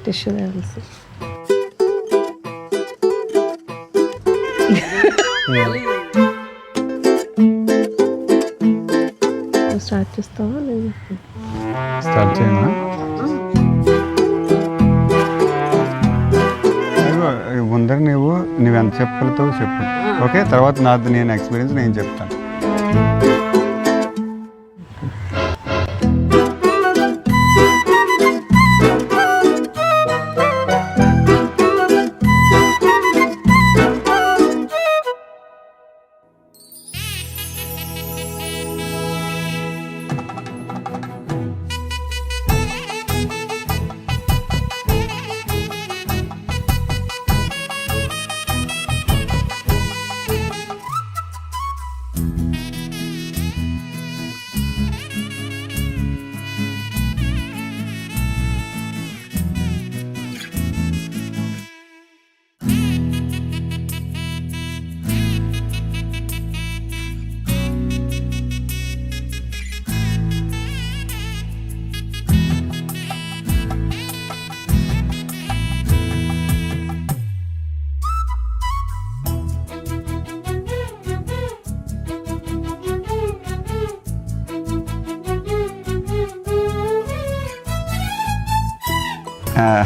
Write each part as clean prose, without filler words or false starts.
Tissue తెలుసు. Start చేస్తావా? నేను స్టార్ట్ చేయనా? ముందర నువ్వు ఎంత చెప్పగలుగుతావు చెప్పు, ఓకే? తర్వాత నాది నేను ఎక్స్పీరియన్స్ నేను చెప్తాను.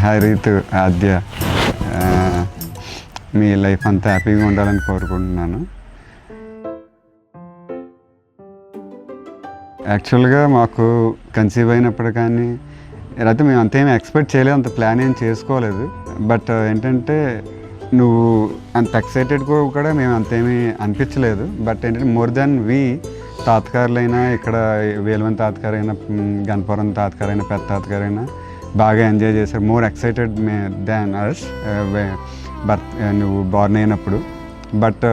హాయ్ రీతు, ఆద్య, మీ లైఫ్ అంతా హ్యాపీగా ఉండాలని కోరుకుంటున్నాను. యాక్చువల్గా మాకు కన్సీవ్ అయినప్పుడు కానీ లేకపోతే మేము అంతేమీ ఎక్స్పెక్ట్ చేయలేదు, అంత ప్లాన్ ఏం చేసుకోలేదు. బట్ ఏంటంటే నువ్వు అంత ఎక్సైటెడ్ కూడా మేము అంతేమీ అనిపించలేదు. బట్ ఏంటంటే మోర్ దాన్ తాతగారులైనా, ఇక్కడ వేలవన్ తాతగారైనా, గణపురం తాతగారైనా, పెద్ద తాతగారైనా బాగా ఎంజాయ్ చేశారు. మోర్ ఎక్సైటెడ్ దాన్ అస్ నువ్వు బార్న్ అయినప్పుడు. బట్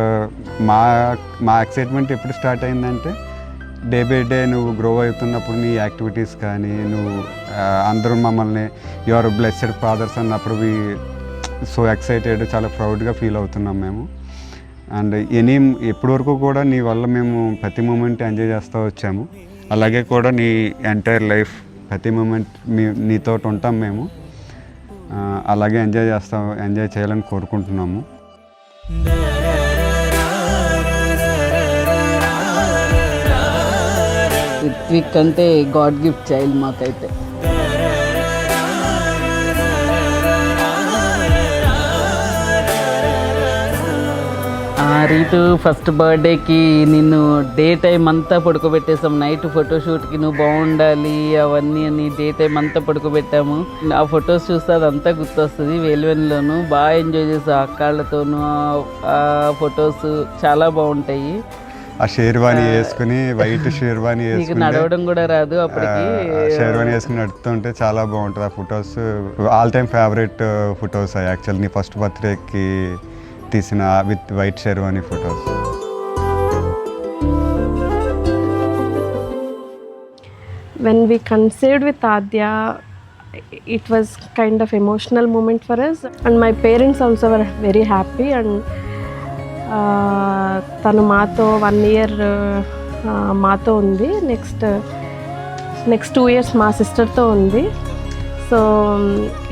మా ఎక్సైట్మెంట్ ఎప్పుడు స్టార్ట్ అయిందంటే డే బై డే నువ్వు గ్రో అవుతున్నప్పుడు నీ యాక్టివిటీస్ కానీ, నువ్వు అందరూ మమ్మల్ని యువర్ బ్లెస్డ్ ఫాదర్స్ అన్నప్పుడు సో ఎక్సైటెడ్, చాలా ప్రౌడ్గా ఫీల్ అవుతున్నాం మేము. అండ్ ఎప్పటి వరకు కూడా నీ వల్ల మేము ప్రతి మూమెంట్ ఎంజాయ్ చేస్తూ వచ్చాము. అలాగే కూడా నీ ఎంటైర్ లైఫ్ ప్రతి మూమెంట్ నీతో ఉంటాం మేము. అలాగే ఎంజాయ్ చేయాలని కోరుకుంటున్నాము. రిత్విక్ అంటే గాడ్ గిఫ్ట్ చైల్డ్ మాకైతే. రీతు ఫస్ట్ బర్త్డేకి నిన్ను డే టైం అంతా పడుకోబెట్టేసాం. నైట్ ఫోటోషూట్కి నువ్వు బాగుండాలి అవన్నీ అని డే టైం అంతా పడుకోబెట్టాము. ఆ ఫొటోస్ చూస్తే అదంతా గుర్తొస్తుంది. వేలువెన్లోను బాగా ఎంజాయ్ చేసావు అక్కాళ్ళతోనూ. ఆ ఫొటోస్ చాలా బాగుంటాయి. ఆ షేర్వాణి వేసుకుని, వైట్ షేర్వాణి వేసుకుని, నడవడం కూడా రాదు అప్పటికి, షేర్వాణి వేసుకుని నడుస్తుంటే చాలా బాగుంటుంది. ఆ photos all time favourite photos actual నీ ఫస్ట్ బర్త్డేకి తీసిన with white sherwani photos. When we conceived with Adya, it was kind of emotional moment for us, and my parents also were very happy. And తను మాతో 1 year మాతో ఉంది. Next 2 years మా సిస్టర్తో ఉంది. So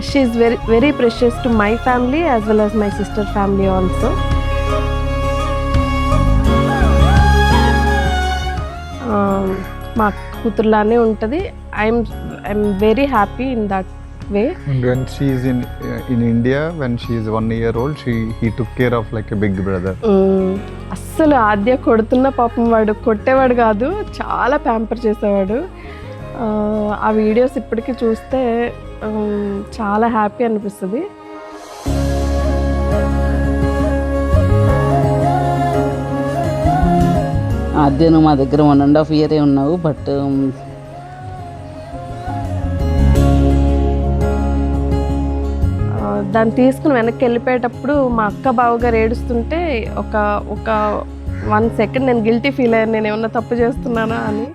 she is very, very precious to my family as well as my sister family also. మా కూతురులానే ఉంటుంది. I'm very happy in that way. And when she is in India, when she is 1 year old, he took care of like a big brother. అస్సలు ఆద్య కొడుతున్న పాపం వాడు కొట్టేవాడు కాదు, చాలా pamper చేసేవాడు. ఆ వీడియోస్ ఇప్పటికీ చూస్తే చాలా హ్యాపీ అనిపిస్తుంది. ఆద్య నువ్వు మా దగ్గర 1.5 year ఉన్నావు. బట్ దాన్ని తీసుకుని వెనక్కి వెళ్ళిపోయేటప్పుడు మా అక్క బావగారు ఏడుస్తుంటే ఒక 1 second నేను గిల్టీ ఫీల్ అయ్యాను, నేను ఏమన్నా తప్పు చేస్తున్నానా అని.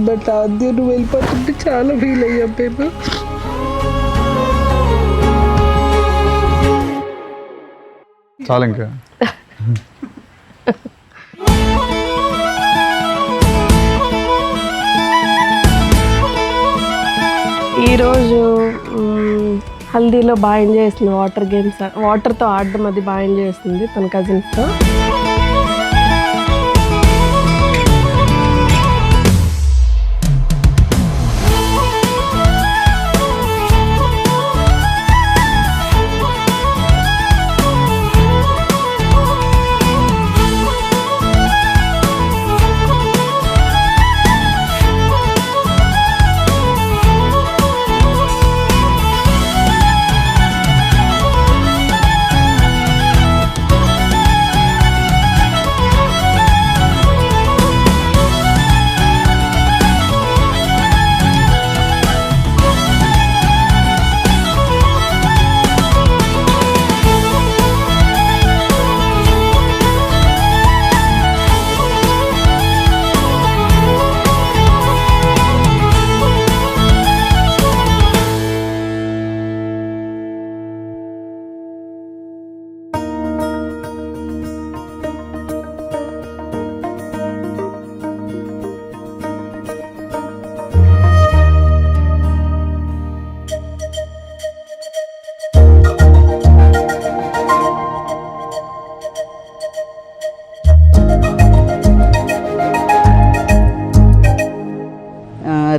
బట్ ఆద్య నువ్వు వెళ్ళిపోతుంటే చాలా ఫీల్ అయ్యాం మేము. చాలా ఇంకా ఈరోజు హల్దీలో బాగా ఎంజాయ్ చేస్తుంది. వాటర్ గేమ్స్, వాటర్తో ఆడడం అది బాగా ఎంజాయ్ చేస్తుంది తన కజిన్స్తో.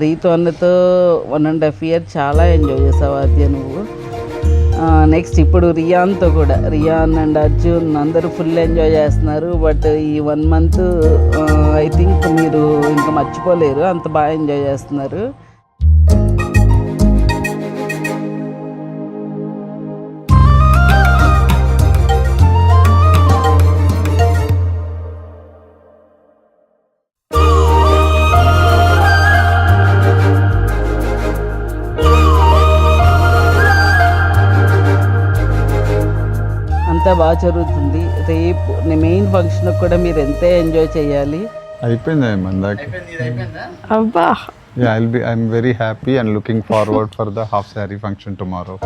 రీతు అన్నతో 1.5 year చాలా ఎంజాయ్ చేసావు ఆద్య నువ్వు. నెక్స్ట్ ఇప్పుడు రియాన్తో కూడా, రియాన్ అండ్ అర్జున్ అందరూ ఫుల్ ఎంజాయ్ చేస్తున్నారు. బట్ ఈ 1 month ఐ థింక్ మీరు ఇంకా మర్చిపోలేరు, అంత బాగా ఎంజాయ్ చేస్తున్నారు. అంతా బాగా జరుగుతుంది. రేపు మెయిన్ ఫంక్షన్ కూడా మీరు ఎంతే ఎంజాయ్ చేయాలి. అయిపోయింది మందాక. అబ్బా, Yeah, I'm very happy and looking forward for the half saree function tomorrow.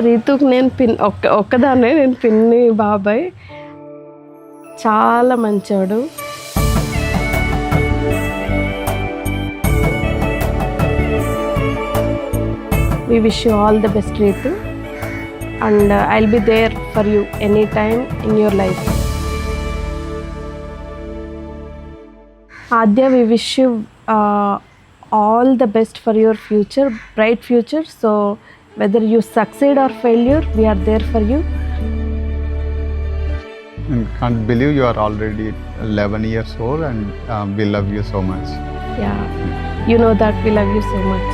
రీతుకు నేను ఒక్కదాన్నే, నేను పిన్ని బాబాయ్. చాలా మంచోడు. We wish you all the best, Ritu, and I'll be there for you anytime in your life. Adya, we wish you all the best for your future, bright future. So whether you succeed or failure, we are there for you. And can't believe you are already 11 years old and we love you so much. Yeah, you know that we love you so much.